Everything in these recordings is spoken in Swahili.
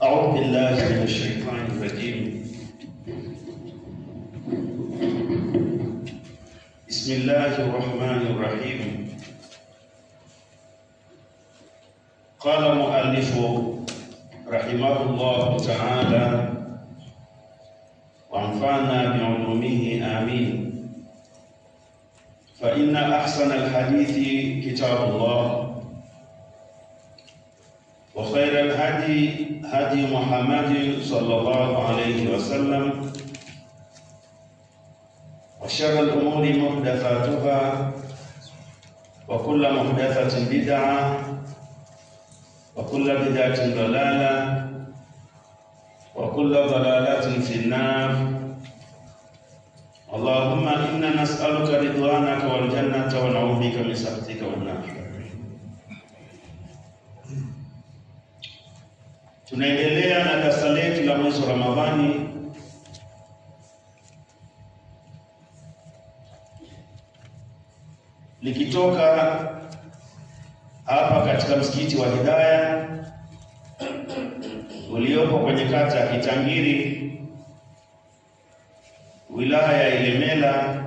أعوذ بالله من الشيطان الرجيم. بسم الله الرحمن الرحيم. قال المؤلف رحمه الله تعالى وانفعنا بعلومه آمين. فإن أحسن الحديث كتاب الله، وخير الهدي هدي محمد صلى الله عليه وسلم، وشر الأمور محدثاتها، وكل محدثة بدعة، وكل بدعة ضلالة، وكل ضلالة في النار. اللهم إنا نسألك رضوانك والجنة ونعوذ بك من سخطك والنار. Tunaendelea na darasa letu la mwezi wa Ramadhani likitoka hapa katika msikiti wa Hidayah uliopo kwenye kata ya Kitangiri, wilaya ya Ilemela,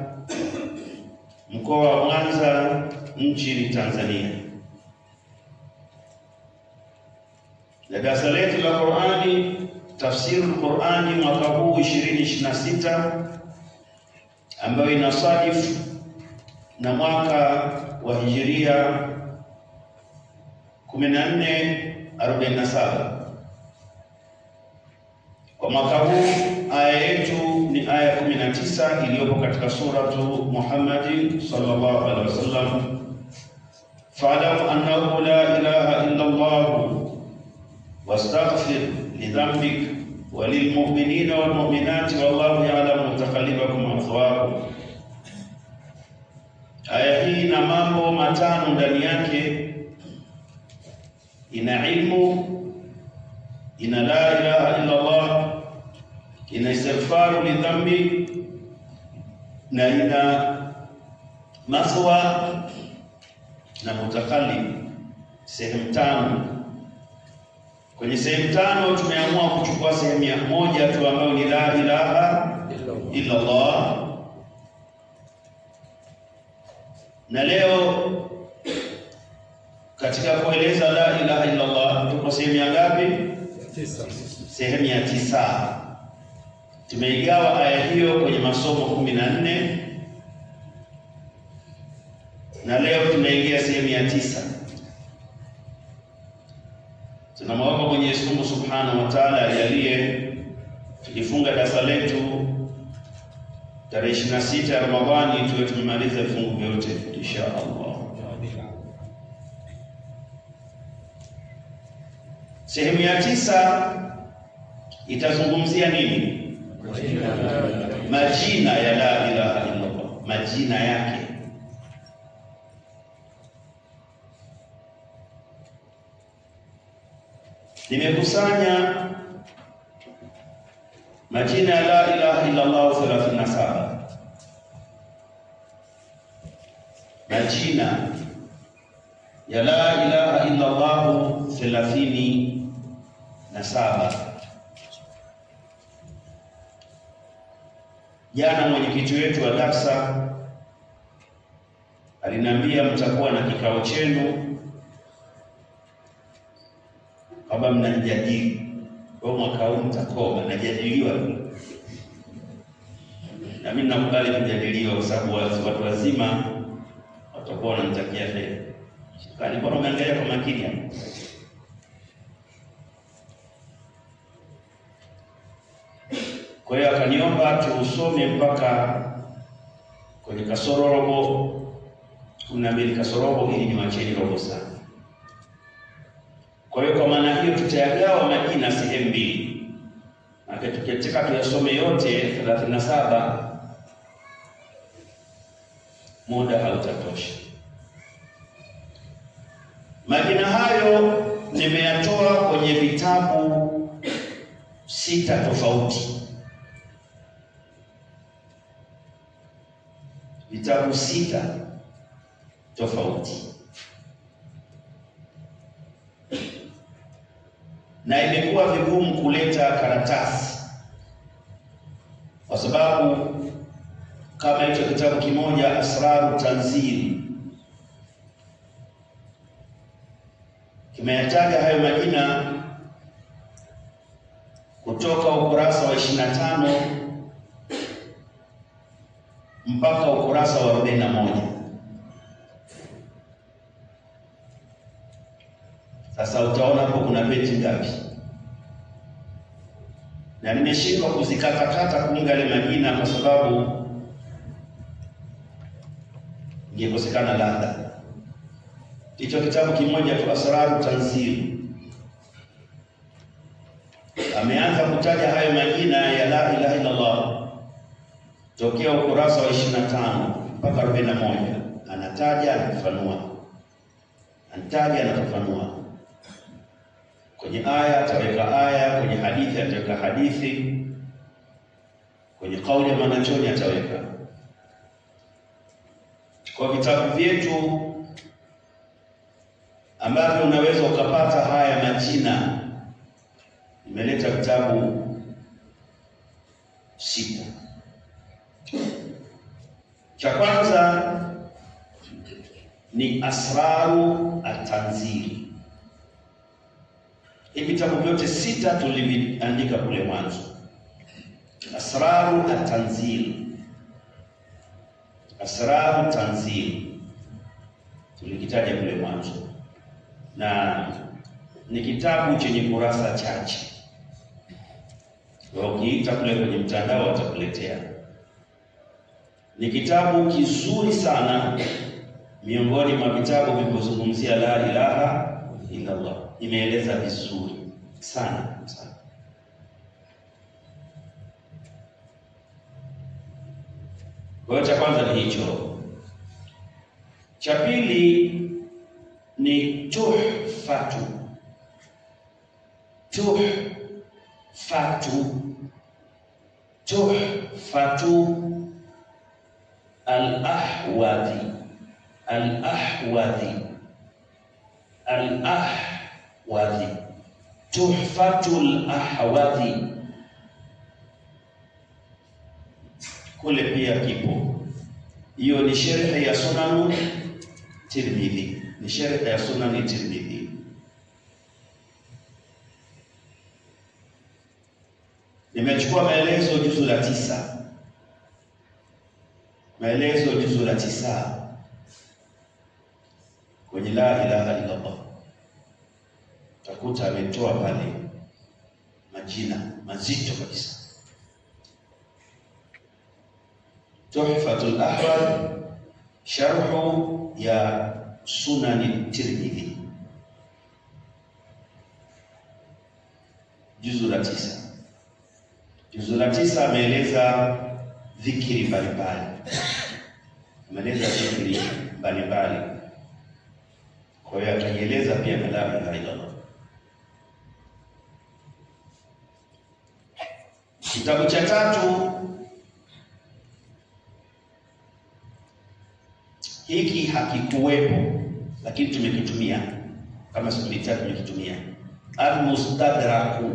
mkoa wa Mwanza, nchini Tanzania. Darasa letu la Qur'ani, tafsiri Qur'ani mwaka huu 2026 ambayo inasadifu na mwaka wa Hijiria 1447. Kwa mwaka huu aya yetu ni aya 19 iliyopo katika suratu Muhammad sallallahu alaihi wasallam. Fa'lam annahu la ilaha illa Allah wastaghfir lidhanbik walilmu'minina walmu'minati wallahu ya'lamu mutaqallibakum wa mathwaakum. Aya hii ina mambo matano ndani yake. Ina ilmu, ina la ilaha illa Allah, ina istighfaru lidhambi, na ina mathwa na mutakallib. Sehemu tano. Kwenye sehemu tano tumeamua kuchukua sehemu moja tu ambayo ni la ilaha illa Allah. Na leo katika kueleza la ilaha illa Allah tuko sehemu ya ngapi? 9. Sehemu ya 9. Tumeigawa aya hiyo kwenye masomo 14 na leo tunaingia sehemu ya 9. Tunamwomba Mwenyezi Mungu Subhanahu wa Ta'ala ajalie tukifunga darasa letu tarehe 26 ya Ramadhani tuwe tumemaliza vifungu vyote insha Allah. Sehemu ya 9 itazungumzia nini? Majina ya la ilaha illa Allah, majina yake. Nimekusanya majina ya la ilaha illa Allah 37. Majina ya la ilaha illa Allah 37. Jana mwenyekiti wetu wa darasa aliniambia mtakuwa na kikao chenu kama mnajadili kwa mwaka huu mtakoma najadiliwa. Na mimi nakubali kujadiliwa kwa sababu watu wazima watakuwa wananitakia heri. Shikani bora umeangalia kwa makini hapo. Kwa hiyo akaniomba tusome mpaka kwenye kasoro robo, 12 kasoro robo, ili niwacheni robo sana. Kwa hiyo kwa maana hiyo tutayagawa majina sehemu mbili. Na tukitaka tuyasome yote 37 muda hautatosha. Majina hayo nimeyatoa kwenye vitabu 6 tofauti. Vitabu 6 tofauti. na imekuwa vigumu kuleta karatasi, kwa sababu kama hicho kitabu kimoja Asraru Tanzil kimeyataja hayo majina kutoka ukurasa wa 25 mpaka ukurasa wa 41. Sasa utaona hapo kuna beti ngapi, na nimeshindwa kuzikatakata kuunga ile majina kwa sababu ingekosekana ladha. Hicho kitabu kimoja tu Asraru Tanzil ameanza kutaja hayo majina ya la ilaha illa Allah tokea ukurasa wa 25 mpaka 41. Anataja, anafafanua, anataja, anafafanua. Kwenye aya ataweka aya, kwenye hadithi ataweka hadithi, kwenye kauli ya manachoni ataweka. Kwa vitabu vyetu ambavyo unaweza ukapata haya majina, nimeleta vitabu 6. Cha kwanza ni Asraru At-Tanzil. Hivi vitabu vyote 6 tuliviandika kule mwanzo. Asraru At-Tanzil, Asraru Tanzil tulikitaja kule mwanzo, na ni kitabu chenye kurasa chache. Kwa ukiita kule kwenye mtandao watakuletea. Ni kitabu kizuri sana miongoni mwa vitabu vilivyozungumzia la ilaha illa Allah. Imeeleza vizuri sana sana. Kwa cha kwanza ni hicho. Cha pili ni Tuhfatu. Tuhfatu Al-Ahwadhi. Tuhfatul Ahwadhi. Kule pia kipo. Hiyo ni sharh ya Sunan Tirmidhi, ni sharh ya Sunan Tirmidhi. Nimechukua maelezo juzu la 9, maelezo juzu la 9 kwenye la ilaha illa Allah. Utakuta ametoa pale majina mazito kabisa. Tuhfatul Ahwal, sharhu ya Sunan Tirmidhi, juzu la 9. Juzu la 9 ameeleza dhikri mbalimbali, ameeleza dhikri mbalimbali. Kwa hiyo ataeleza pia la ilaha illa Allah. Kitabu cha 3 hiki hakikuwepo, lakini tumekitumia kama siku 3 tumekitumia. Al-Mustadraku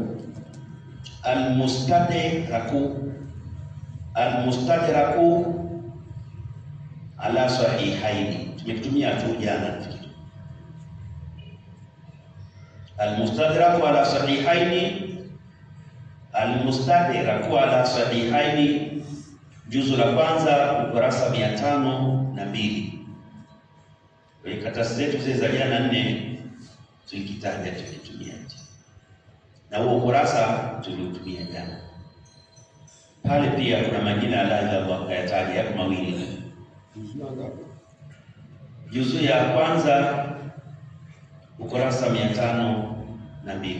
ala Sahihaini, tumekitumia tu jana. Al-Mustadraku ala Sahihaini, Al-Mustadraku ala Sahihaini, juzu la kwanza ukurasa 502. Kwa karatasi zetu zile za jana 4 tulikitaja, tulitumia, na huo ukurasa tuliutumia jana. Pale pia kuna majina ya la ilaha illallah kayataja yako mawili. Juzu ya kwanza ukurasa 502.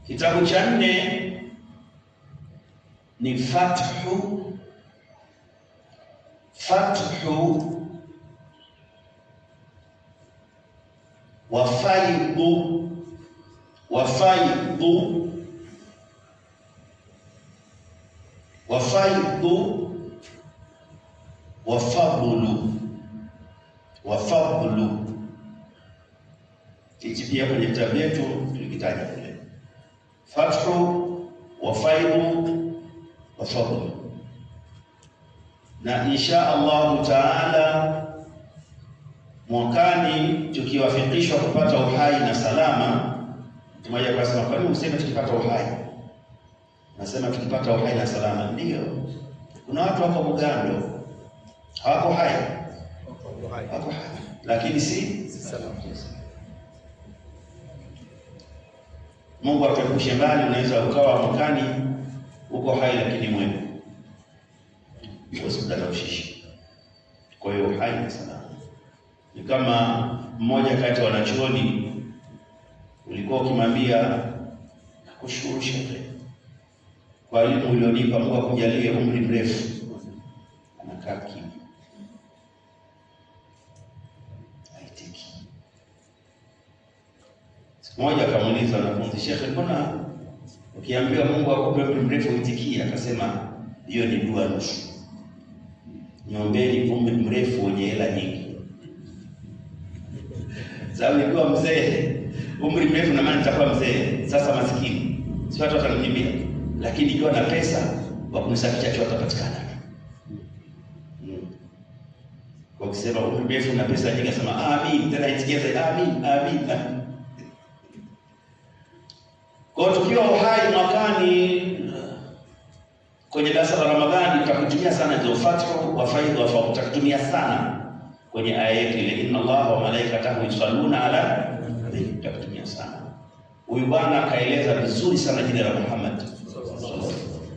Kitabu cha 4 ni Fathu wa Faidhu wa Fadlu. Hichi pia kwenye vitabu vyetu tulikitaja kule. Fathu wa faidhu wa fadl. Na insha Allah taala mwakani tukiwafikishwa kupata uhai na salama, mmoja akasema kwa nini useme tukipata uhai? Nasema tukipata uhai na salama. Ndio. Kuna watu wako Bugando hawako hai. Wako hai. Lakini si salama. Mungu atuepushe mbali, unaweza ukawa mwakani uko hai lakini mwema. Usidharaushishi. Kwa hiyo hai na salama. Ni kama mmoja kati ya wanachuoni ulikuwa ukimwambia nakushukuru shehe kwa elimu ulionipa, Mungu akujalie umri mrefu, anakaa kimya, haitiki. Siku moja akamuuliza wanafunzi, shehe, mbona ukiambiwa Mungu akupe umri mrefu uitikia? Akasema hiyo ni dua nusu. Niombeni umri mrefu wenye hela nyingi. Sababu nikiwa mzee, umri mrefu na maana nitakuwa mzee. Sasa maskini, si watu watanikimbia. Lakini ikiwa na pesa, wa kunisafisha chuo atapatikana. Kwa kusema umri mrefu na pesa nyingi, asema amin, tena itikiza amin, amin. Kwa tukiwa uhai mwakani kwenye darasa la Ramadhani tutakutumia sana hizo fathu wa faidhu wa fadl, tutakutumia sana kwenye aya yetu ile inna Allaha wa malaikatahu yusalluna ala nabii, tutakutumia sana. Huyu bwana akaeleza vizuri sana jina la Muhammad.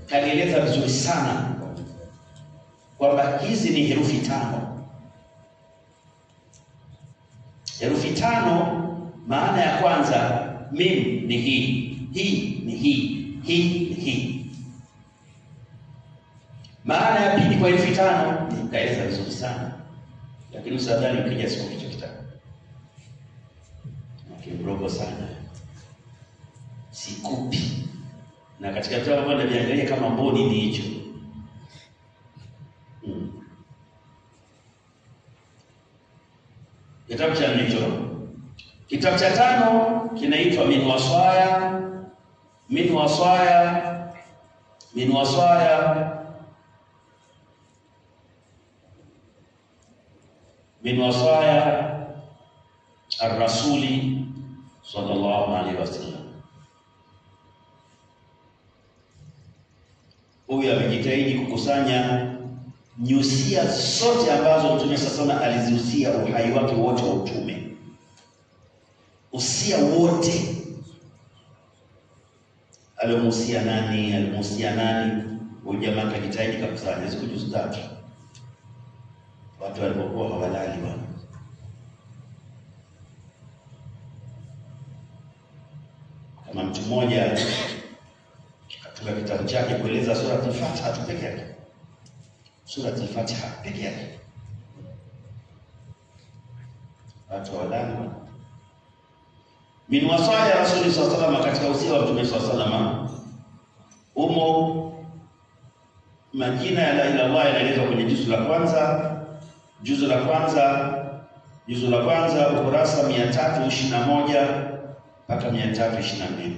Kaeleza vizuri sana kwamba hizi ni herufi tano. Herufi tano, maana ya kwanza mim ni hii, hii ni hii, hii ni hii. Maana ya pili kwa herufi tano kaeleza vizuri sana. Lakini usadhani ukija siku kichwa kitabu nakimrogo sana, sikupi. Na katika vitabu ambavyo naviangalia kama mboni ni hicho. Kitabu cha hicho. Kitabu cha tano kinaitwa min wasaya, min wasaya, min wasaya, min wasaya ar-rasuli sallallahu alaihi wasallam. Huyu amejitahidi kukusanya nyusia zote ambazo Mtume sasa alizihusia uhai wake wote wa utume. Usia wote. Alimuhusia nani? Alimuhusia nani? Huyu jamaa akajitahidi kukusanya siku juzi tatu. Watu walipokuwa hawalali bwana. Kama mtu mmoja katika kitabu chake kueleza sura al-Fatiha tu peke yake. Sura al-Fatiha peke yake. Watu hawalali bwana. Min wasaya Rasuli sallallahu alaihi wasallam, katika usia wa Mtume sallallahu alaihi wasallam umo majina ya la ilaha illallah yanaelezwa kwenye juzu la kwanza. Juzu la kwanza ukurasa 321 mpaka 322.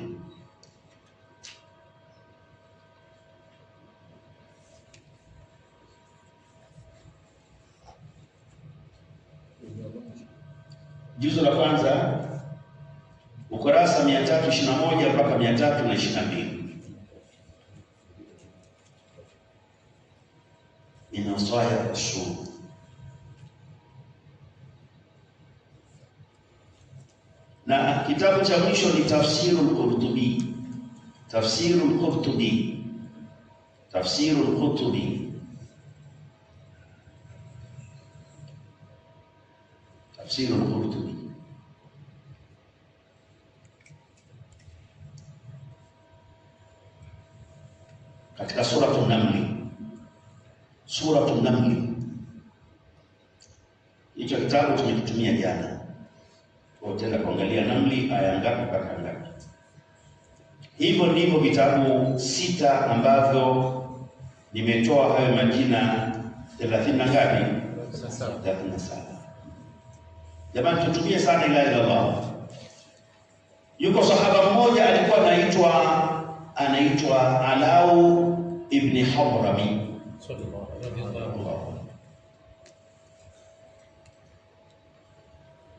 Juzu la kwanza ukurasa 321 mpaka 322. Min wasaya Rasul. Na kitabu cha mwisho ni Tafsirul Qurtubi. Tafsirul Qurtubi. Tafsirul Qurtubi. Tafsirul Qurtubi. Katika Suratul Naml. Suratul Naml. Hicho kitabu tumekitumia jana. Kwa tena kuangalia Namli aya ngapi mpaka ngapi. Hivyo ndivyo vitabu sita ambavyo nimetoa hayo majina 30 na ngapi? 37. Jamani, tutumie sana la ilaha illallah. anaitwa Alau ibn Hadrami.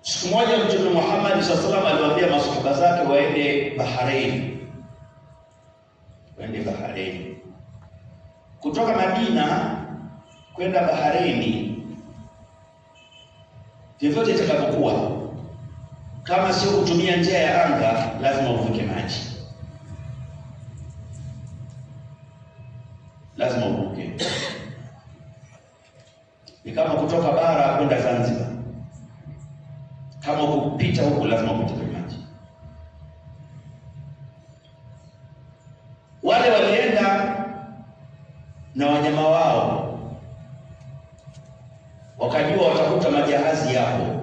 Siku moja Mtume Muhammad sallallahu alaihi wasallam aliwaambia masahaba zake waende Bahrain. Kutoka Madina kwenda Bahrain, vyovyote itakapokuwa, kama sio kutumia njia ya anga, lazima uvuke maji, lazima uvuke. Ni kama kutoka bara kwenda Zanzibar, kama kupita huko lazima upite kwenye maji. Wale walienda na wanyama wao, wakajua watakuta majahazi yapo.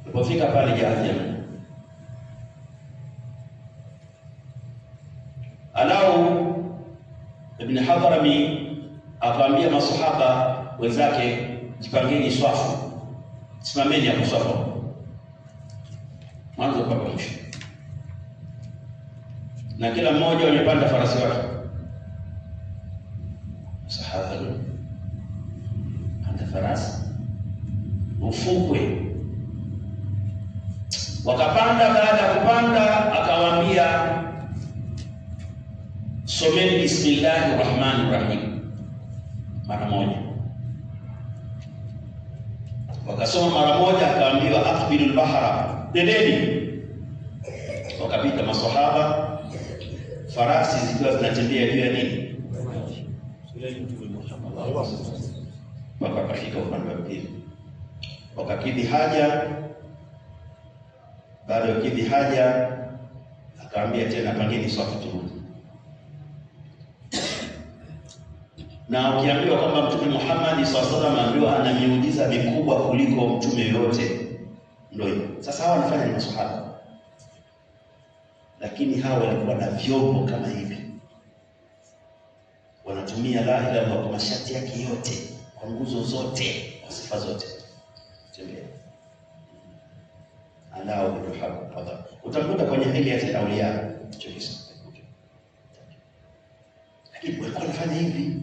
Walipofika pale jahazi yao, Alau ibn Hadrami akawaambia masahaba wenzake, jipangeni swafu, simameni hapo swafu mwanzo mpaka mwisho, na kila mmoja amepanda farasi wake. Sahaba anda farasi ufukwe, wakapanda. Baada ya kupanda, akawaambia someni bismillahir rahmanir rahim mara moja. Wakasoma mara moja, akaambiwa aqbilul bahra, nendeni. Wakapita maswahaba, farasi zikiwa zinatembea juu ya nini, wakafika upande wa pili, wakakidhi haja. Baada ya kukidhi haja, akaambia tena, pangeni swafu turudi. Na ukiambiwa kwamba Mtume Muhammad sallallahu alaihi wasallam ndio ana miujiza mikubwa kuliko mtume yote, ndio sasa hawa wanafanya ni maswahaba, lakini hawa walikuwa na vyombo kama hivi, wanatumia la ilaha illallah kwa masharti yake yote, kwa nguzo zote, kwa sifa zote. Tembea Alau ibn Hadrami, utakuta kwenye Hilyatul Awliya chokisa, lakini walikuwa wanafanya hivi.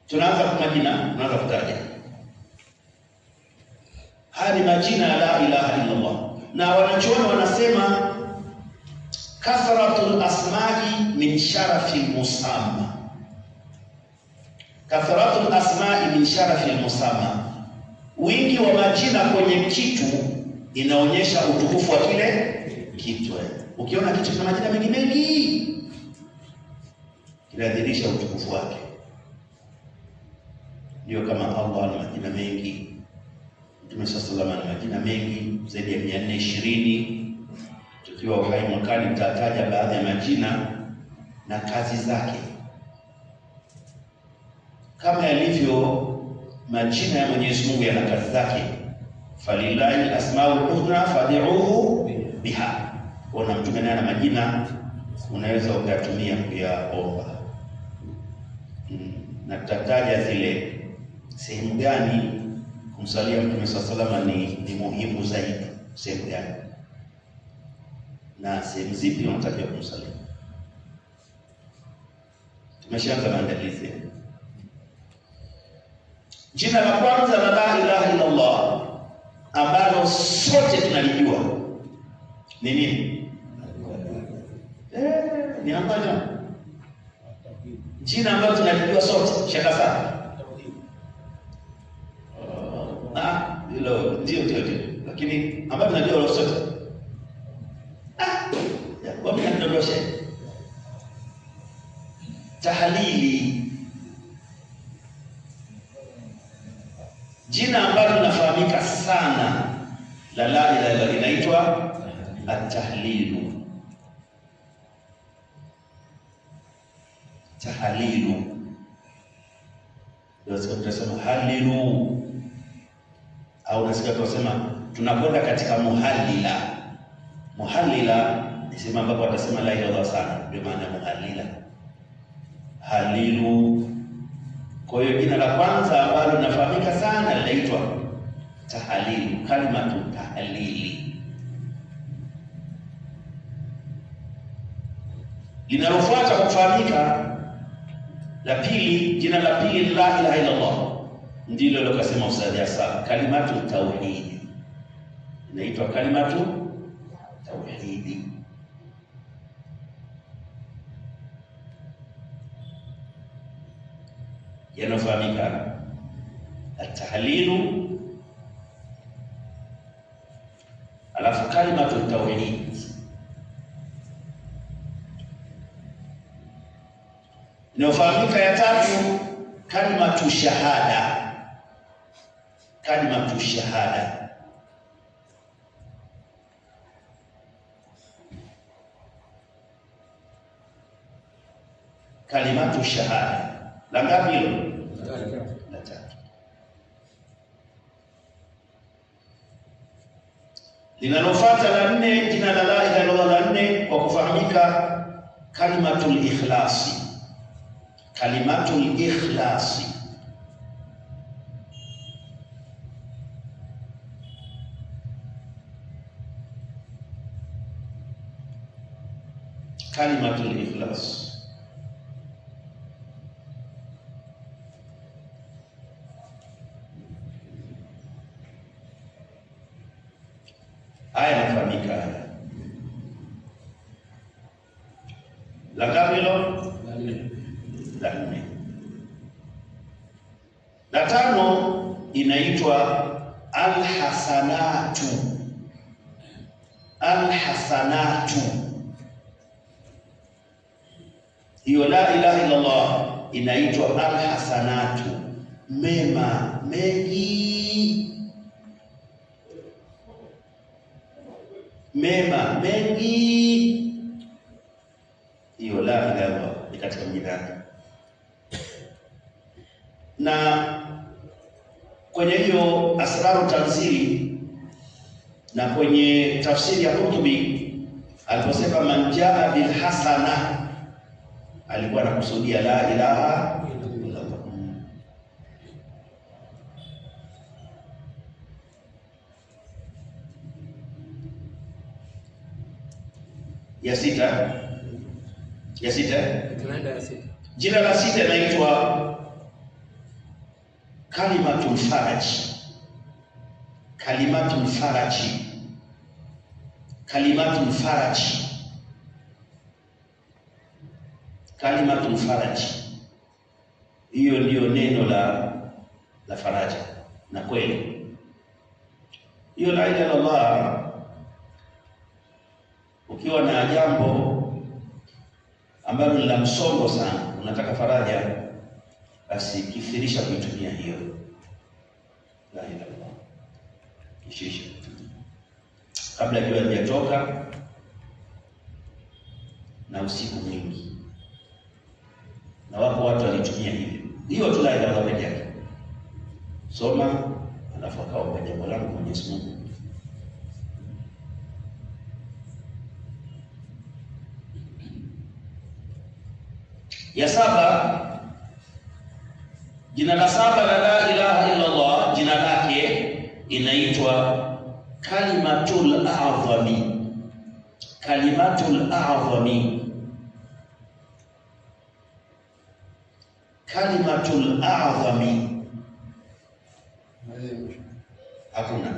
Tunaanza kwa majina, tunaanza kutaja. Haya ni majina ya la ilaha illa Allah, na wanachuoni wanasema kathratul asma'i min sharafil musamma. Kathratul asma'i min sharafil musamma, wingi wa majina kwenye kitu inaonyesha utukufu wa kile kitu. Ukiona kitu kina majina mengi mengi, inadhihirisha utukufu wake. Ndio kama Allah ana majina mengi, Mtume sallallahu alaihi wasallam ana majina mengi zaidi ya 420. Tukiwa uhai mwakani tutataja baadhi ya majina na kazi zake, kama yalivyo majina ya Mwenyezi Mungu yana kazi zake. Falillahi asmaul husna fad'uhu biha. Ona Mtume naye ana majina, unaweza ukatumia kuyaomba. Na tutataja zile sehemu gani kumsalia Mtume sallallahu alaihi wasallam ni muhimu zaidi, sehemu gani na sehemu zipi unatakiwa kumsalia. Tumeshaanza maandalizi. Jina la kwanza la la ilaha illa Allah ambalo sote tunalijua ni nini? Ni ambalo jina ambalo tunalijua sote, shaka sana. Hilo ndio, lakini ambalo tunajua sote. Wapi tunadondosha? Tahlili, jina ambalo linafahamika sana la la ilaha illa linaitwa at-tahlilu. Tahlilu ndio tunasema halilu, au nasikia tunasema tunakwenda katika muhallila. Muhallila ni sema ambapo watasema la ilaha illallah sana, ndio maana muhallila. Halilu. Kwa hiyo jina la kwanza ambalo linafahamika sana linaitwa tahlil, kalimatu tahlili. Linalofuata kufahamika la pili, jina la pili la ilaha illa Allah, ndilo lokasema Ustadh Hassan, kalimatu tauhidi. Inaitwa kalimatu tauhidi. Yanafahamika at-tahlilu, alafu kalimatu tauhid. Inafahamika ya tatu kalimatu shahada. Kalimatu shahada, kalimatu shahada. La ngapi hilo? La tatu. Linalofuata la nne, jina la la ilaha illallah la nne kwa kufahamika kalimatul ikhlasi. Kalimatul ikhlasi, kalimatul ikhlas. Haya nafahamika. La ngapi hilo? La nne. La tano inaitwa alhasanatu. Alhasanatu, hiyo la ilaha illa Allah inaitwa alhasanatu, mema mengi, mema mengi. Hiyo la ilaha illa Allah ni katika mjadala. Na kwenye hiyo asraru tanzili na kwenye tafsiri ya Qurtubi aliposema man jaa bil hasana, alikuwa anakusudia la ilaha illa Allah. Ya sita, jina la sita inaitwa kalimatul faraj. Kalimatul faraj, kalimatul faraj, kalimatul faraj. Hiyo ndio neno la faraja. Na kweli hiyo la ilaha illallah, ukiwa na jambo ambalo ni la msongo sana, unataka faraja, basi kifirisha kuitumia hiyo la ilaha illallah. Kishisha kabla jua halijatoka na usiku mwingi, na wapo watu walitumia hiyo tu la ilaha illallah pekee yake. Soma alafu akaomba jambo langu Mwenyezi Mungu. Ya saba, jina la saba la ilaha illa Allah, jina lake inaitwa kalimatul a'zami. Kalimatul a'zami, kalimatul a'zami. Hakuna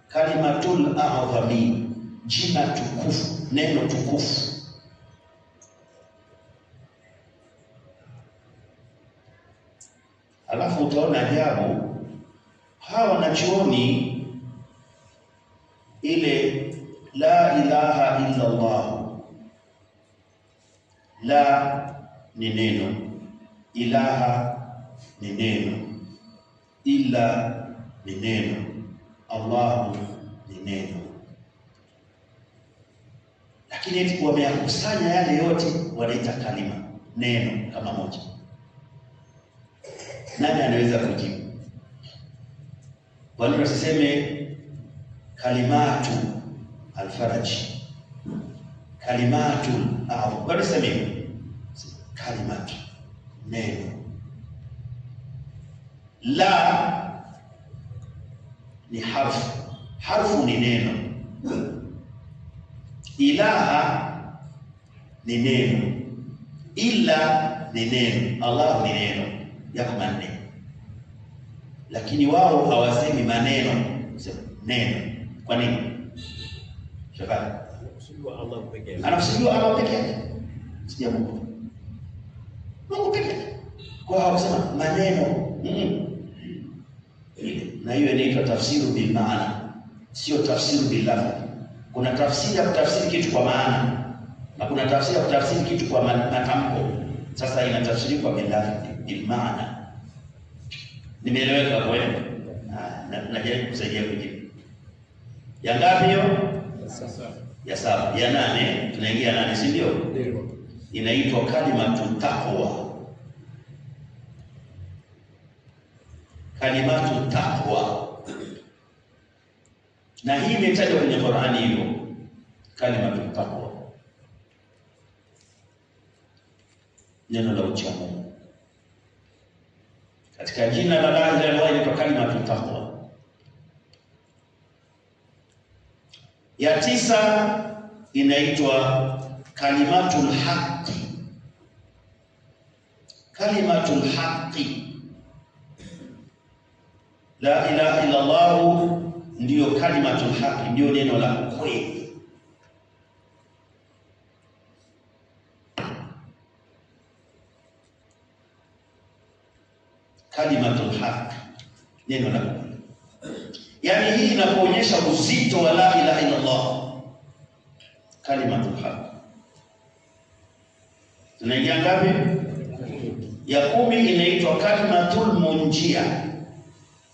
kalimatul a'zami, jina tukufu, neno tukufu. Alafu utaona ajabu, hawa wanachuoni ile la ilaha illa Allah, la ni neno, ilaha ni neno, illa ni neno, Allahu ni neno, lakini eti wameyakusanya yale yote wanaita kalima, neno kama moja. Nani anaweza kujibu? Wale wasiseme kalimatu alfaraj, kalimatu au bado sema kalimatu, neno. La ni harfu. Harfu ni neno. Ilaha ni neno. Illa ni neno. Allah ni neno. Yako manne. Lakini wao hawasemi maneno, neno. Kwa nini? Shabani. Anakusudiwa Allah peke yake. Sija Mungu. Mungu peke yake. Kwa hawasema maneno. Na hiyo inaitwa tafsiru bil maana, sio tafsiru bil lafzi. Kuna tafsiri ya kutafsiri kitu kwa maana na kuna tafsiri ya kutafsiri kitu kwa matamko. Sasa inatafsiri kwa bil lafzi, bil maana. Nimeeleweka kwa hiyo? Najaribu kusaidia kujibu. Ya ngapi hiyo? Ya 7. Ya 8, tunaingia 8, si ndio? Ndio. Inaitwa kalimatu taqwa. Kalimatu taqwa. Na hii imetajwa kwenye Qur'ani hiyo. Kalimatu taqwa. Neno la uchamungu. Katika jina la la ilaha illallah inaitwa kalimatu taqwa. Ya 9 inaitwa kalimatul haqqi. Kalimatul haqqi. La ilaha illa Allah ndio kalimatul haqqi, ndio neno la kweli. Kalimatul haqqi, neno la kweli. Yaani hii inakuonyesha uzito wa la ilaha illa Allah. Kalimatul haqqi. Tunaingia ngapi? Ya 10 inaitwa kalimatul munjia.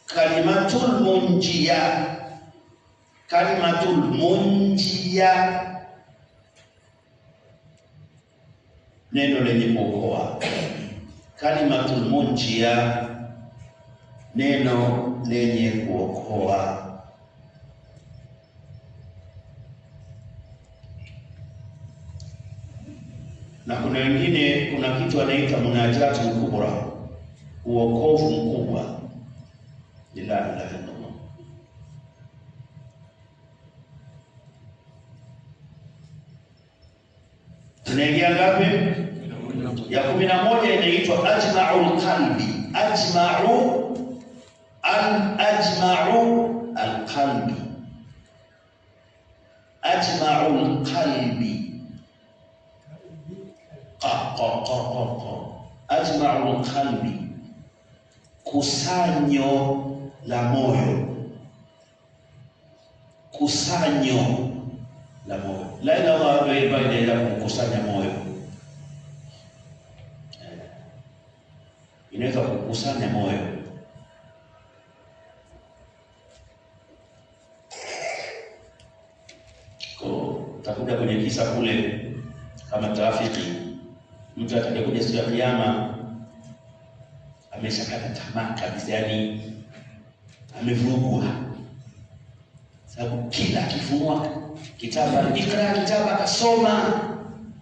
Kalimatul munjia. Kalimatul munjia, neno lenye kuokoa. Kalimatul munjia, neno lenye kuokoa. Na kuna wengine, kuna kitu anaita munajatu kubra, uokovu mkubwa. La ilaha illallah. Tunaingia ngapi? Ya 11 inaitwa ajma'ul qalbi. Ajma'u al-qalbi. Ajma'ul qalbi. Ajma'ul qalbi, kusanyo la moyo. Kusanyo la moyo. La ilaha illallah ndio kukusanya moyo. Inaweza kukusanya moyo. Takuja kwenye kisa kule kama trafiki. Mtu atakayekuja siku ya Kiyama ameshakata tamaa kabisa, yani amevurugwa. Sababu kila akifunua kitabu, ikra kitabu akasoma,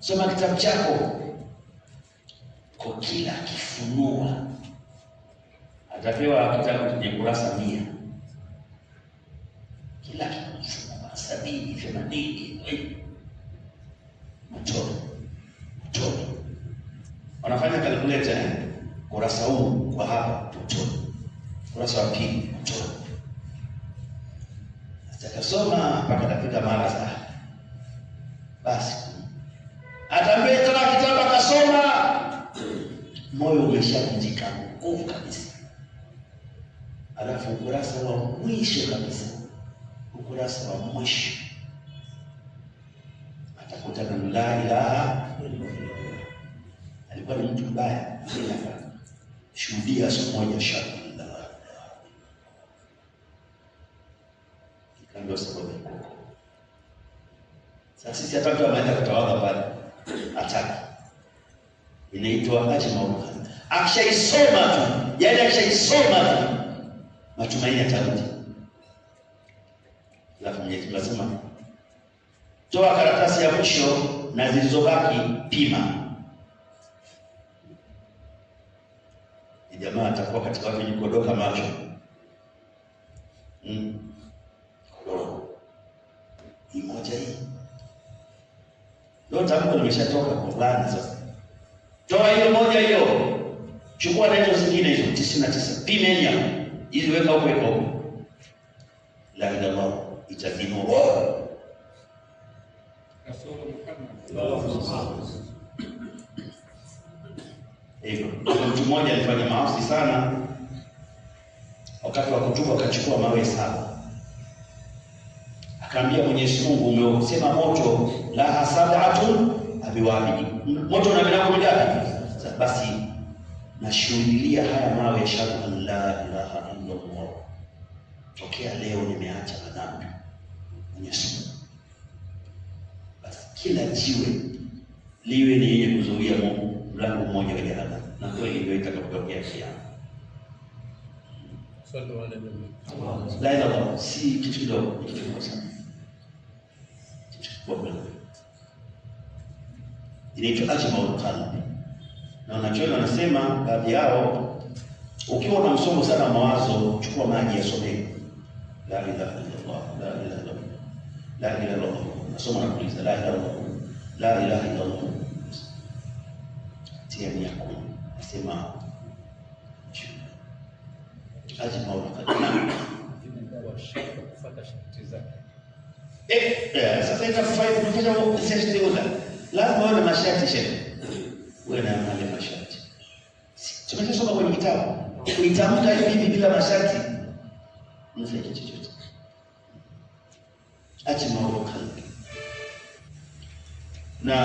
soma kitabu chako. Kwa kila akifunua atapewa kitabu chenye kurasa 100. Kila akifunua 70, 80, mtoto. Wanafanya calculator, kurasa huu kwa hapa mtoto. Kurasa wa pili mtoto. Atakasoma mpaka atafika mara za. Basi atambia kitabu akasoma, moyo umeshavunjika nguvu kabisa. Alafu ukurasa wa mwisho kabisa, ukurasa wa mwisho atakuta na la ilaha illallah. Alikuwa ni mtu mbaya. Shuhudia siku moja shahada. Ndio sababu ya koko. Sasa sisi hataki wameenda kutawadha pale. Hataki. Inaitwa ajma'ul. Akishaisoma tu, yani akishaisoma tu, matumaini yatarudi. Alafu Mwenyezi lazima toa karatasi ya mwisho na zilizobaki pima. Jamaa atakuwa katika watu wenye kudoka macho. Hii moja hii. Ndio tamko limeshatoka kwa Qur'an sasa. Toa hiyo moja hiyo. Chukua na hizo zingine hizo 99. Pimenya ili weka huko hapo. La ilaha illallah itadhinu roho. Mtu mmoja alifanya maasi sana. Wakati wa kutubu akachukua mawe 7. Akaambia Mwenyezi Mungu, umesema moto la hasab'atun abiwabi. Moto una milango mingapi? Basi nashuhudia haya mawe shahadu an la ilaha illa Allah. Tokea leo nimeacha madhambi. Mwenyezi Mungu. Basi kila jiwe liwe ni yenye kuzuia mlango mmoja wa jehanamu. Na kweli ndio itakapotokea kiama. Sallu ala nabii. La ilaha illallah si kitu kidogo, kitu kikubwa sana. Kitu kikubwa. Inaitwa ajmaul qalbi. Na wanachuoni wanasema baadhi yao, ukiwa na msongo sana wa mawazo, chukua maji yasomee la ilaha illallah, la ilaha illallah, la ilaha illallah. Nasoma na kuuliza la ilaha illallah, la ilaha illallah. Tia nia yako. Nasema ajmaul qalbi. Kufuata sharti zake. Sasa itafanya kufanya sisi ndio lazima uwe na masharti shehe. Uwe na yale masharti. Tumeshasoma kwenye kitabu. Kuitamka hivi bila masharti mfanye chochote. Ajmaul qalbi. Na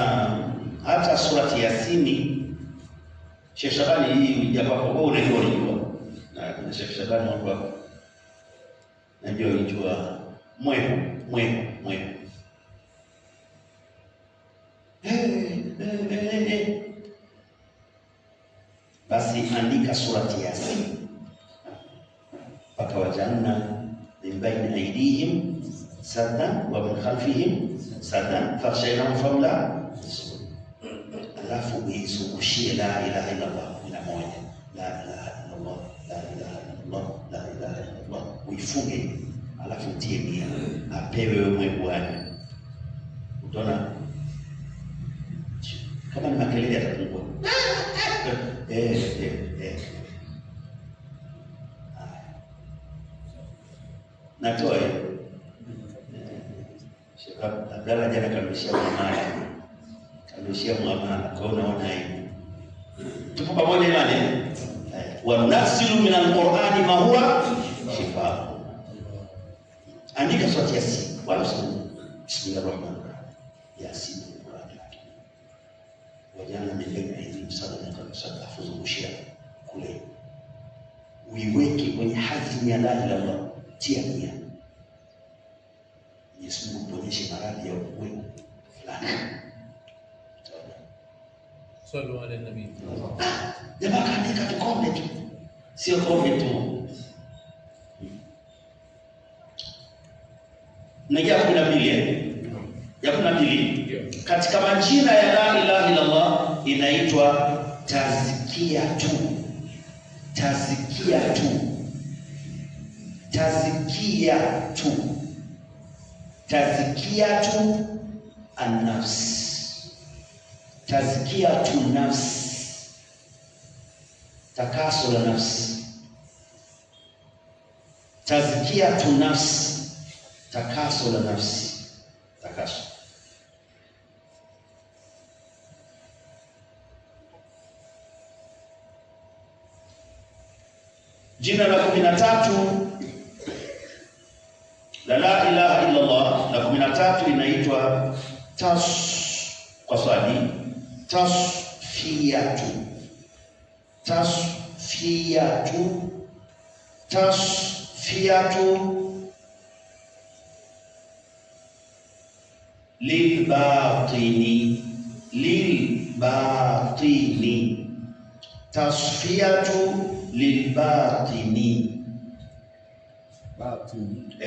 hata surati Yasini Sheikh Shabani hii japo kwa unajua na kuna Sheikh Shabani hapo najua unajua mweko basi andika surati Yasin fakawajanna min bayni aydihim saddan wa min khalfihim saddan fakhshaynahum fawla. Alafu uizungushie la ilaha illallah ila moja, la ilaha illallah, la ilaha illallah, la ilaha illallah, uifunge. Alafu tie nia apewe wewe mwebwana. Utaona kama ni makelele atapungua. Natoa hiyo. Shekab Abdalla jana kamishia muamala kwa unaona hivi. Tupo pamoja imani. Wa nasilu min al-Qur'ani ma huwa shifa. Andika surati Yasin. Wala sema Bismillahirrahmanirrahim. Yasin Qur'ani. Wajana mbele hizi msada kuzungushia kule. Uiweke kwenye hazini ya la ilaha illallah. Tia nia. Yesu Mungu kuonyesha maradhi ya uwepo fulani. Sallu ala nabii. Jamaa kaandika tu kombe tu. Sio kombe tu. Nagia 12 ya 12 katika majina ya la ilaha illallah inaitwa tazkiyatu. Tazkiyatu. Tazkiyatu. Tazkiyatu an-nafs. Tazkiyatu nafs. Takaso la nafsi. Tazkiyatu nafs. Takaso la nafsi. Takaso. Jina la 13 la la ilaha illallah la 13 linaitwa kwa swali tasfiyatu. Tasfiyatu. Tasfiyatu lilbatini. Lilbatini. Tasfiyatu lilbatini.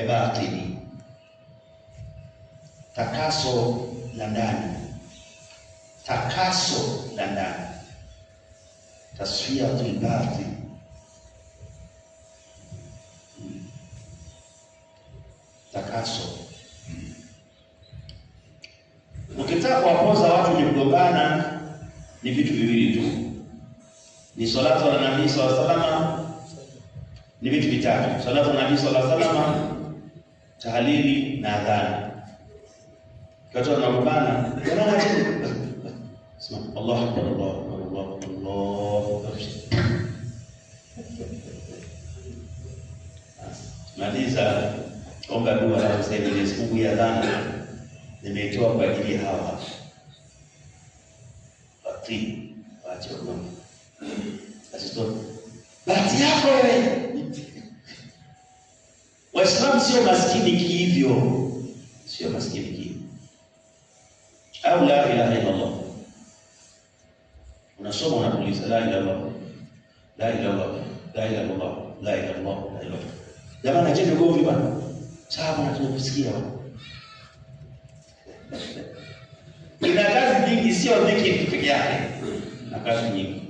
Batini. Takaso la ndani. Takaso la ndani. Tasfiyatul batin. takaso. Ukitaka kuwapoza watu wenye kugombana ni vitu viwili tu. Ni salatu ala nabii sallallahu alaihi wasallam, ni vitu vitatu. Salatu ala nabii sallallahu alaihi wasallam, tahlili na adhana. Watu wanagombana, wanaona chini. Sema Allahu akbar, Allahu akbar, Allahu akbar, Allahu akbar. Maliza omba dua la kusema Mwenyezi Mungu, ya adhana nimeitoa kwa ajili ya hawa. Bati waache ugomvi. Asitoke. Bahati yako wewe. Waislamu sio maskini kihivyo. Sio maskini kihivyo. Au la ilaha illa Allah. Unasoma unapuliza la ilaha illa Allah. La ilaha illa Allah. La ilaha illa Allah. La ilaha illa Allah. La ilaha illa Allah. Jamani aje ugomvi bwana. Sababu natukusikia. Ina kazi nyingi, sio dhikri peke yake. Na kazi nyingi.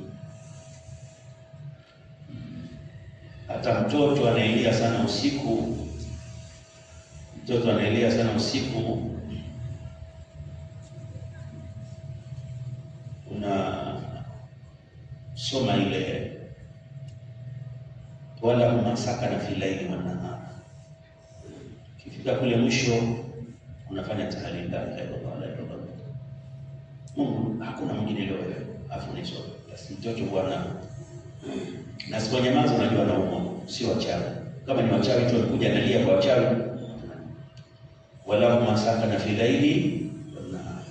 Hata mtoto anaelia sana usiku. Mtoto anaelia sana usiku. Soma ile wala kumasaka na filaili wa nahar. Kifika kule mwisho unafanya tahlil la ilaha illallah. Mungu hakuna mwingine leo wewe. Afu ni sio. Basi mtoto bwana. Na sipo nyamaza, unajua na umo sio wachawi. Kama ni wachawi tu wanakuja analia kwa wachawi. Wala kumasaka na filaili wa nahar.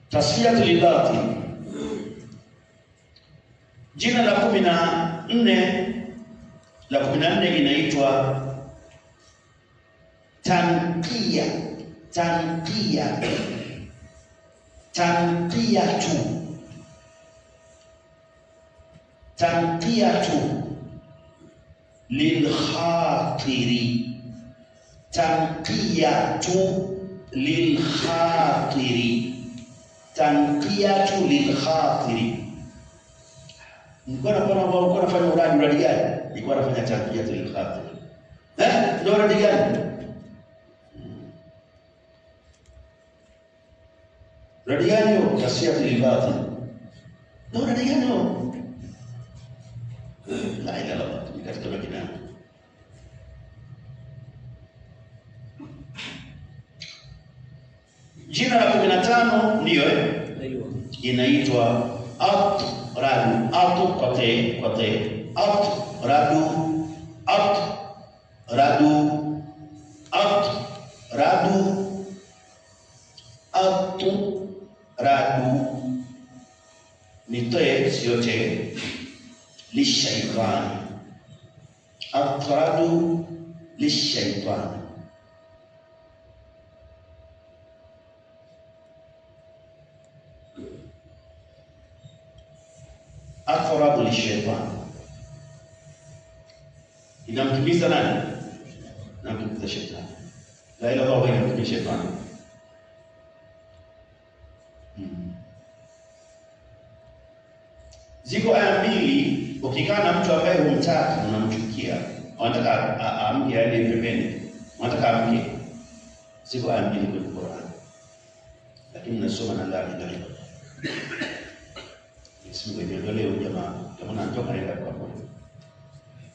Tasfiyatu libatil. Jina la 14 inaitwa tanqiya. Tanqiyatu lilkhatiri. Tanqiyatu lilkhatiri. Tanqiyatu lilkhatiri. Nilikuwa nafanya uradi gani? Nilikuwa nafanya tanqiyatu lilkhatiri. Ndio uradi gani? Uradi gani huo? Tasfiyatu lilbatil. Ndio uradi gani huo? La ilaha illallah. Katika majina. Jina la 15 ndio inaitwa at-radu. At-qate at-radu at-radu at-radu at-radu ni te sio te lishaitani. At-radu lishaitani. Atharabu lishaitani. Inamkimbiza nani? Inamkimbiza shetani. La ilaha illallah inamkimbiza shetani. Ziko aya mbili, ukikaa na mtu ambaye humtaki unamchukia, unataka amke aende pembeni, unataka amke. Ziko aya mbili kwenye Qur'an. Lakini nasoma na la ilaha illallah. Mungu niondolee jamaa kama anatoka naenda kwa Mungu.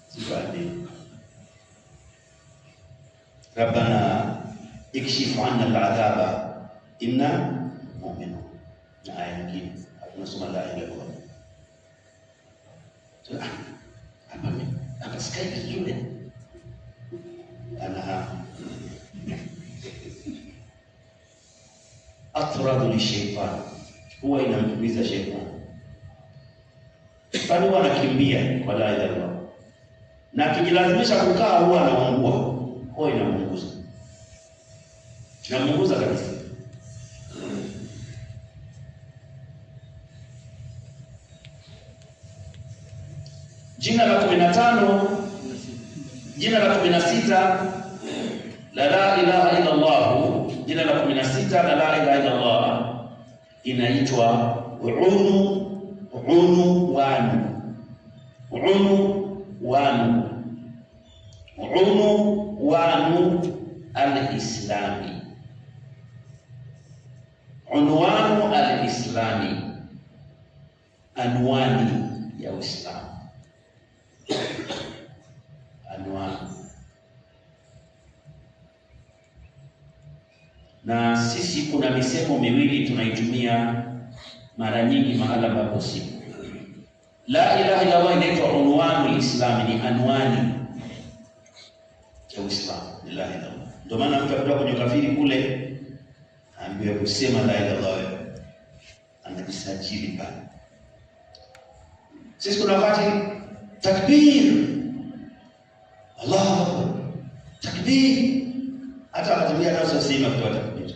Sifadi. Rabbana ikshif 'anna al'adaba inna mu'minun. Na aya nyingine tunasoma la ilaha illallah. Hapa akasikia kizuri. Ana atradu lishaytan. Huwa inamtumiza shetani. Shetani huwa anakimbia kwa la ilaha illallah. Na akijilazimisha kukaa huwa anaungua. Huwa inamunguza. Inamunguza kabisa. Jina la 15, jina la 16 la ilaha illa Allah. Jina la 16 la ilaha illa Allah inaitwa unwanu. unwanu al-islami, unwanu al-islami, anwani ya Uislamu. Anwani. Na sisi kuna misemo miwili tunaitumia mara nyingi mahala ambapo sipo. La ilaha illa Allah inaitwa unwanu al-islami, ni anwani ya Uislamu. La ilaha illa Allah. Ndio maana mtu akitoka kwenye kafiri kule ambiwe kusema la ilaha illa Allah, anajisajili pale. Sisi kuna wakati takbir, Allahu Akbar, takbir, hata akatumia nazo sema kutoa takbir.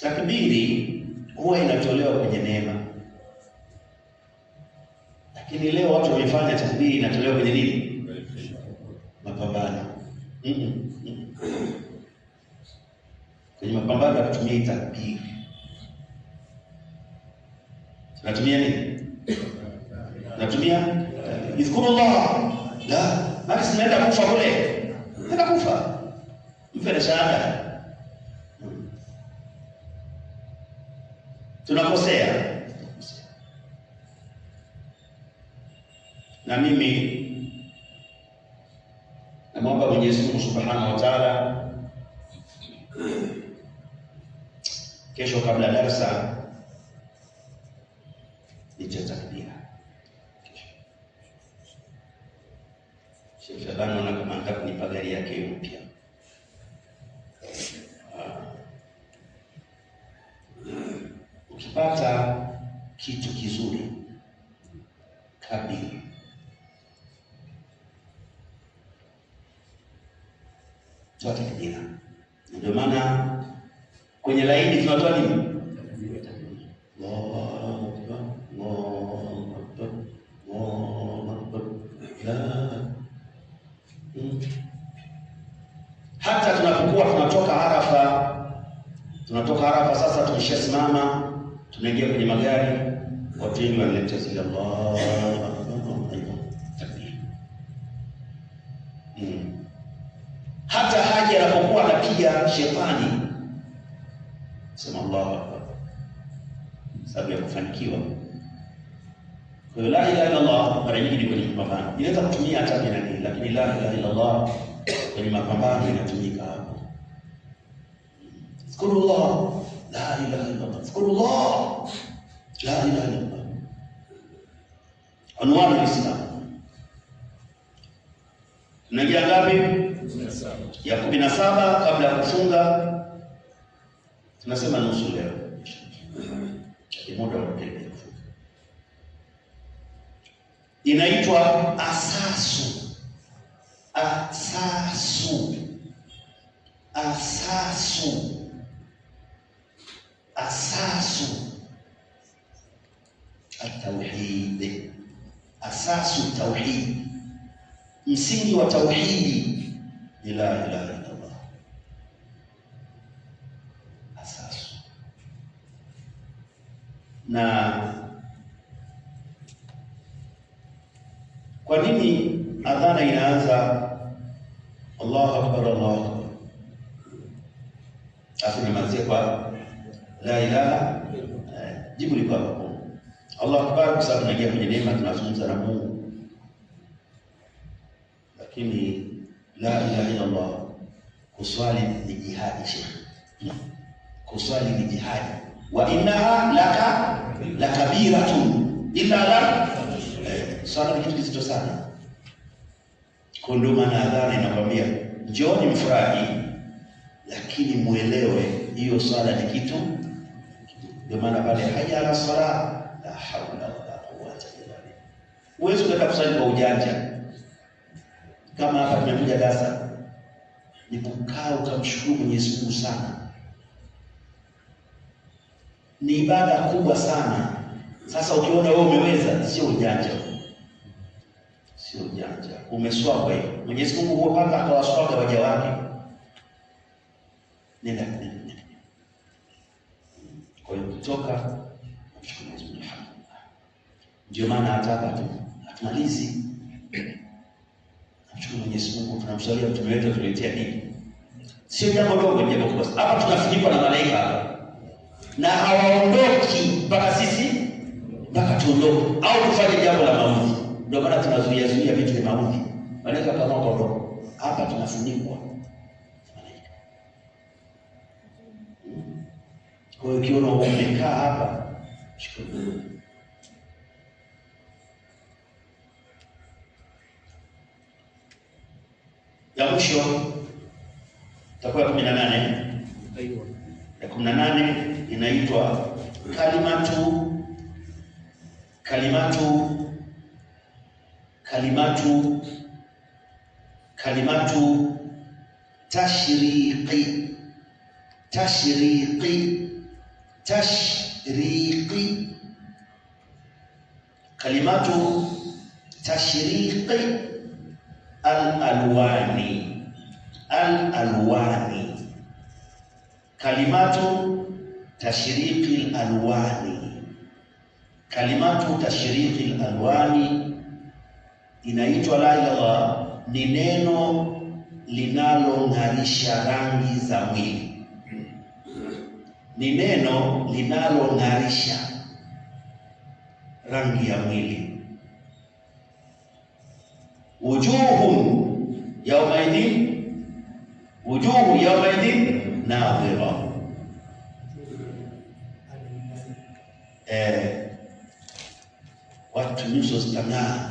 Takbiri huwa inatolewa kwenye neema, lakini leo watu wamefanya takbiri inatolewa kwenye nini? Mapambano. Kwenye mapambano tunatumia takbiri. Tunatumia nini? Tunatumia izkurullah. La, basi tunaenda kufa kule. Tunaenda kufa. Mfano shahada. Tunakosea. Na mimi namwomba Mwenyezi Mungu Subhanahu wa Ta'ala, kesho kabla darasa nitatakbira. Sheikh Shaban anaona kama anataka kunipa gari yake mpya. Ukipata kitu kizuri kabisa, toa takbira. Ndio maana kwenye laini tunatoa nini? Allahu Akbar, Allahu Akbar, Allahu Akbar. Hata tunapokuwa tunatoka Arafa sasa, tumeshasimama, tunaingia kwenye magari, watu wengi wanaleta zile Allahu Akbar, takbir. Hata haja anapokuwa anapiga shetani, sema Allahu Akbar, sababu ya kufanikiwa. Kwa hiyo la ilaha illa Allah mara nyingi ni kwenye mapambano. Inaweza kutumia hata binadamu, lakini la ilaha illa Allah kwenye mapambano inatumika hapo. Zikrullah, la ilaha illa Allah. Zikrullah, la ilaha illa Allah. Anwani al-Islam. Tunaingia ngapi? Ya 17 kabla ya kufunga. Tunasema nusu leo. Muda unaendelea. Inaitwa asasu. Asasu. Asasu. Asasu. At-tauhid. Asasu tauhid. Msingi wa tauhidi ni la ilaha illa Allah. Asasu. Na kwa nini adhana inaanza Allahu Akbar, Allahu Akbar, afu namalizia kwa la ilaha? Jibu liko hapo. Allahu Akbar kwa sababu tunaingia kwenye neema, tunazungumza na Mungu. Lakini la ilaha illa Allah, kuswali ni jihadi. Kuswali ni jihadi. Wa innaha lakabiratun illa la swala ni kitu kizito sana. Kwa ndio maana adhana inakwambia njooni mfurahi, lakini muelewe hiyo swala ni kitu. Ndio maana pale hayya ala sala, la hawla wala quwwata illa billah. Uwezo unataka kusali kwa ujanja. Kama hapa tumekuja darasa ni kukaa ukamshukuru Mwenyezi Mungu sana. Ni ibada kubwa sana. Sasa ukiona wewe umeweza, sio ujanja. Sio ujanja. Umeswagwa hiyo. Mwenyezi Mungu huwa paka akawaswaga waja wake. Nenda. Kwa hiyo kutoka mshukuru Mwenyezi Mungu. Ndio maana hata hapa tu tumalizi. Namshukuru Mwenyezi Mungu, tunamswalia mtume wetu tuletea dini. Sio jambo dogo, ni jambo kubwa. Hapa tunafunikwa na malaika na hawaondoki mpaka tuondoke au tufanye jambo la mauti. Ndio maana tunazuia vitu vya mauti. Malaika kama waondoka, hapa tunafunikwa malaika. Kwa hiyo ukiona umekaa hapa, shukuru. Ya mwisho itakuwa 18. Ya 18 inaitwa kalimatu tashriqi. Kalimatu tashriqi al-alwani. Kalimatu tashriqi al-alwani. Kalimatu tashriqi al-alwani inaitwa la ilaha illallah, ni neno linalong'arisha rangi za mwili. Ni neno linalong'arisha rangi ya mwili. Wujuhu yawmaidin nadhira. Watu nyuso zitang'aa.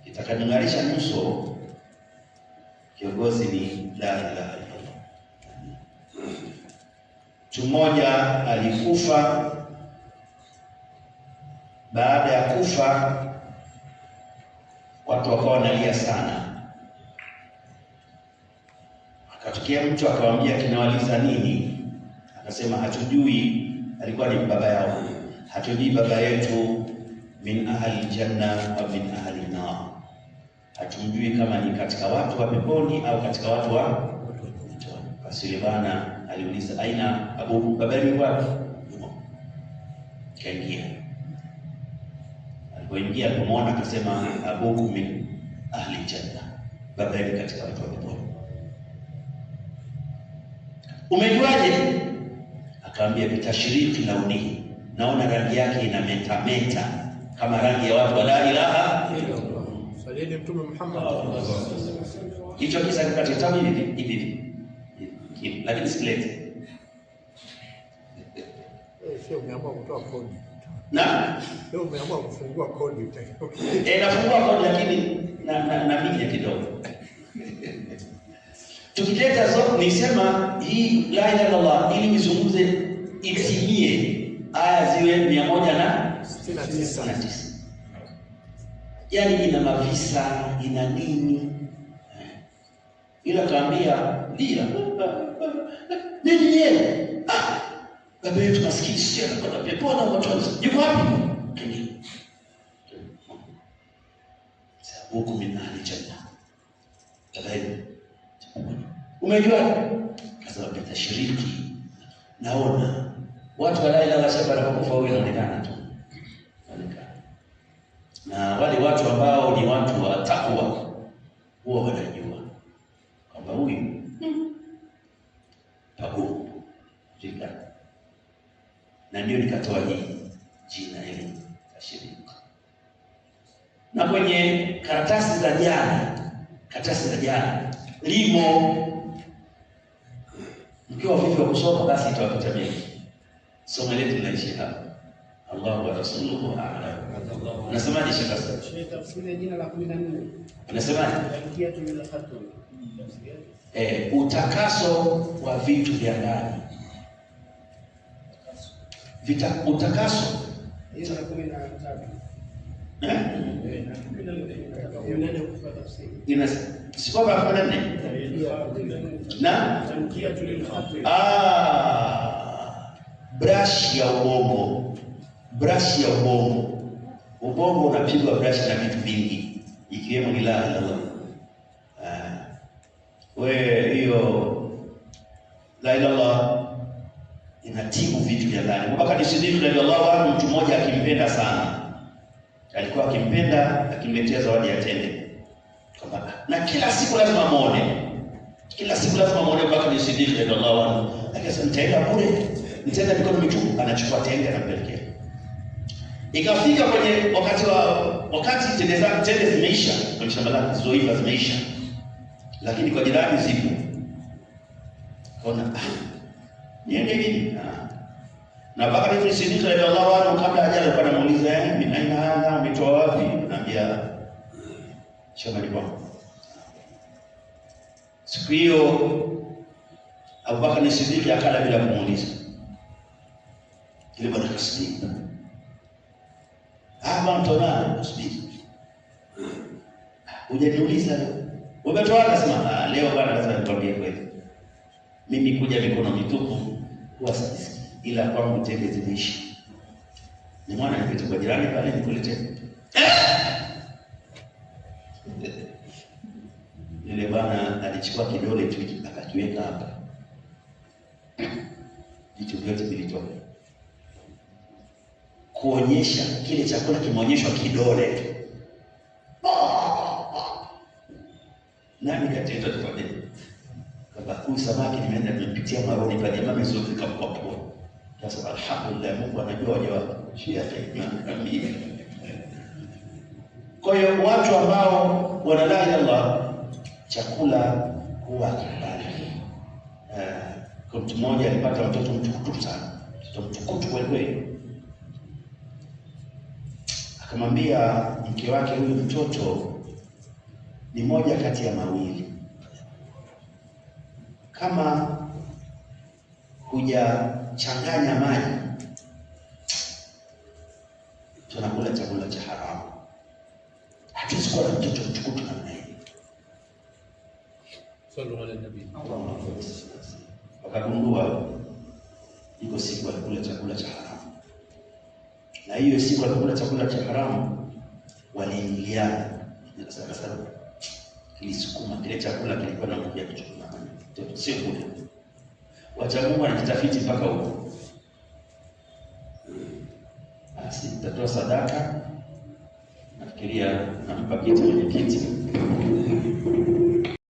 Itakayong'arisha nyuso kiongozi ni la ilaha illallah. Mtu mmoja alikufa. Baada ya kufa watu wakawa wanalia sana. Akatokea mtu akamwambia, kinawaliza nini? Akasema, hatujui. Alikuwa ni baba yao. Hatujui baba yetu min ahli janna wa min ahli nar. Hatumjui kama ni katika watu wa peponi au katika watu wa motoni. Basi bwana aliuliza, aina abu, baba yenu wapi? Kaingia. Alipoingia kumwona akasema, abuku min ahli janna, baba yenu katika watu wa peponi. Umejuaje? Akaambia, bitashiriki launi, naona rangi yake inametameta kama rangi ya watu wa la ilaha illallah. Salini Mtume Muhammad. Hicho kisa kipate tabu hivi. Lakini sikilete. Sio umeamua kutoa kodi. Na leo umeamua kufungua kodi utakiwa. Nafungua kodi lakini na mimi kidogo. Tukileta zote nisema hii la ilaha illallah ili nizungumze itimie aya ziwe 169. Yaani ina mavisa, ina nini? Ila kaambia dia nini yeye? Baba yetu maskini sio atakwenda peponi au motoni. Yuko wapi? Kenya. Sababu min ahli janna. Baba yetu. Umejua? Kaza bitashiriki. Naona watu wa la ilaha illallah kufa wao inaonekana tu. Na wale watu ambao ni watu wa takwa huwa wanajua kwamba huyu pagumu jika, na ndio nikatoa hii jina hili tashiriki. Na kwenye karatasi za jana limo, mkiwa vipi wa kusoma basi itawapita mengi. Somo letu linaishi hapa. Allahu wa rasuluhu a'lam. Unasemaje shaka sasa? Tafsiri jina la 14. Unasemaje? Tafsiri la khatun. Utakaso wa vitu vya ndani. Utakaso. Hiyo la 13. Ina sikoba 14. Na tamkia tulil khatun. Brush ya ubongo. Ubongo unapigwa brush na vitu vingi ikiwemo la ilaha illallah. Hiyo la ilaha illallah inatibu vitu vya ndani. Abubakar Siddiq radhiallahu anhu, mtu mmoja akimpenda sana, alikuwa akimpenda, akimletea zawadi ya tende. Na kila siku lazima muone. Kila siku lazima muone mpaka ni Siddiq radhiallahu anhu. Akasema nitaenda bure. Nitaenda mikono mitupu, anachukua tende anampelekea. Ikafika kwenye wakati tende zimeisha, kwenye shamba lake zoiva zimeisha. Lakini kwa jirani zipo. Kaona niende hivi. Na mpaka ni Siddiq radhiallahu anhu kabla hajala kwa anamuuliza mimi aina hana umetoa wapi? Anambia shambani kwangu. Siku hiyo Abubakar ni Siddiq akala bila kumuuliza. Ile bwana kasikia. Bwana mtonana usibiki. Hujaniuliza leo. Umetoa akasema leo bwana lazima nikwambie kweli. Mimi kuja mikono mitupu huwa sisi ila kwangu tende zimeishi. Ni mwana nipite kwa jirani pale nikuletee. Yule bwana alichukua kidole tu akakiweka hapa. Vitu vyote vilitoka. Kuonyesha kile chakula kimeonyeshwa kidole tu. Nani katenda tufanye? Kama huyu samaki nimeenda nimepitia maroni pale mama zofika kwa pua. Sasa alhamdulillah Mungu anajua waja wake. Shia na mimi. Kwa hiyo watu ambao wanadai Allah chakula huwa kibali. Kwa mtu mmoja alipata mtoto mtukutu sana. Mtoto mtukutu kweli kweli. Akamwambia mke wake huyu mtoto ni moja kati ya mawili. Kama hujachanganya maji tunakula chakula cha haramu. Hatuwezi kuwa na mtoto mtukutu namna hii. Sallu ala nabii. Wakagundua iko siku alikula chakula cha haramu. Na hiyo siku alikula chakula cha haramu waliingiliana. Sasa kilisukuma kile chakula kilikuwa na nguvu ya kuchukua. Sio kule. Wacha Mungu anajitafiti mpaka huko. Basi tutatoa sadaka. Nafikiria nampa kiti mwenye kiti.